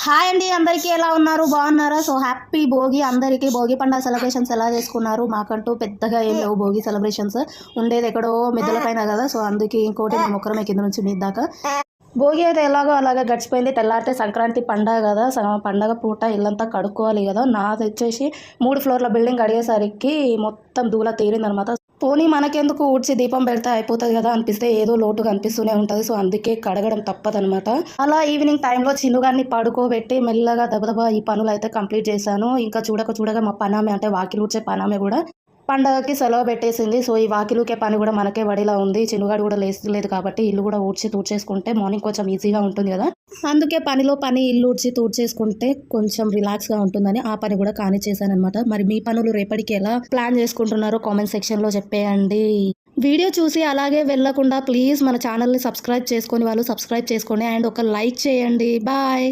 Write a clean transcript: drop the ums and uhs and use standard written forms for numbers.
Hi అండి, అందరికీ ఎలా ఉన్నారు? బాగున్నారా? సో హ్యాపీ భోగి అందరికీ. భోగి పండుగ సెలబ్రేషన్స్ ఎలా చేసుకున్నారు? మాకంటూ పెద్దగా ఏం లేవు భోగి సెలబ్రేషన్స్. ఉండేది ఎక్కడో మిద్దల పైన కదా, సో అందుకే ఇంకోటి మేము ఒక్కరమే కింద నుంచి మీద దాకా. భోగి అయితే ఎలాగో అలాగా గడిచిపోయింది. తెల్లారితే సంక్రాంతి పండగ కదా, పండగ పూట ఇల్లంతా కడుక్కోవాలి కదా. నాది వచ్చేసి 3 ఫ్లోర్ల బిల్డింగ్ అడిగేసరికి మొత్తం దూల తీరిందనమాట. పోనీ మనకెందుకు ఊడ్చి దీపం పెడితే అయిపోతుంది కదా అనిపిస్తే ఏదో లోటు కనిపిస్తూనే ఉంటుంది. సో అందుకే కడగడం తప్పదనమాట. అలా ఈవినింగ్ టైంలో చిన్నుగాన్ని పడుకోబెట్టి మెల్లగా దబదబా ఈ పనులు అయితే కంప్లీట్ చేశాను. ఇంకా చూడగా మా పనామె అంటే వాకిలు ఊడ్చే పనామె కూడా పండగకి సెలవు పెట్టేసింది. సో ఈ వాకిలుకే పని కూడా మనకే వడిలా ఉంది. చిన్నుగాడు కూడా లేస్తలేదు కాబట్టి ఇల్లు కూడా ఊడ్చి తూడ్చేసుకుంటే మార్నింగ్ కొంచెం ఈజీగా ఉంటుంది కదా. అందుకే పనిలో పని ఇల్లు ఊడ్చి తూడ్చేసుకుంటే కొంచెం రిలాక్స్గా ఉంటుందని ఆ పని కూడా కానిచ్చేసానమాట. మరి మీ పనులు రేపటికి ఎలా ప్లాన్ చేసుకుంటున్నారో కామెంట్ సెక్షన్లో చెప్పేయండి. వీడియో చూసి అలాగే వెళ్ళకుండా ప్లీజ్ మన ఛానల్ని సబ్స్క్రైబ్ చేసుకొని వాళ్ళు సబ్స్క్రైబ్ చేసుకోండి అండ్ ఒక లైక్ చేయండి. బాయ్.